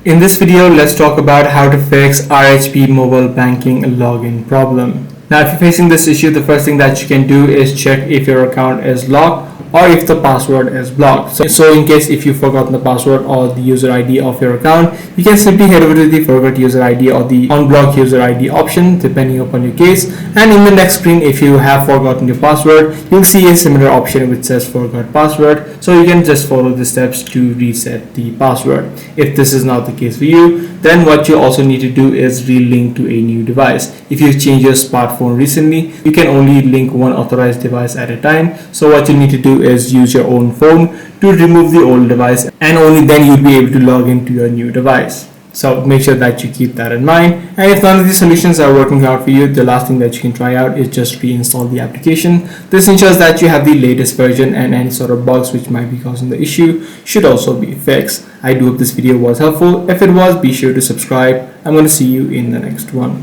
In this video, let's talk about how to fix RHB mobile banking login problem. Now, if you're facing this issue, the first thing that you can do is check if your account is locked or if the password is blocked. So in case if you've forgotten the password or the user ID of your account, you can simply head over to the forgot user ID or the unblock user ID option depending upon your case, and in the next screen, if you have forgotten your password, you'll see a similar option which says forgot password, so you can just follow the steps to reset the password. If this is not the case for you, then what you also need to do is relink to a new device. If you've changed your smartphone recently, you can only link one authorized device at a time, so what you need to do is use your own phone to remove the old device, and only then you'll be able to log into your new device. So make sure that you keep that in mind. And if none of these solutions are working out for you, the last thing that you can try out is just reinstall the application. This ensures that you have the latest version, and any sort of bugs which might be causing the issue should also be fixed. I do hope this video was helpful. If it was, be sure to subscribe. I'm going to see you in the next one.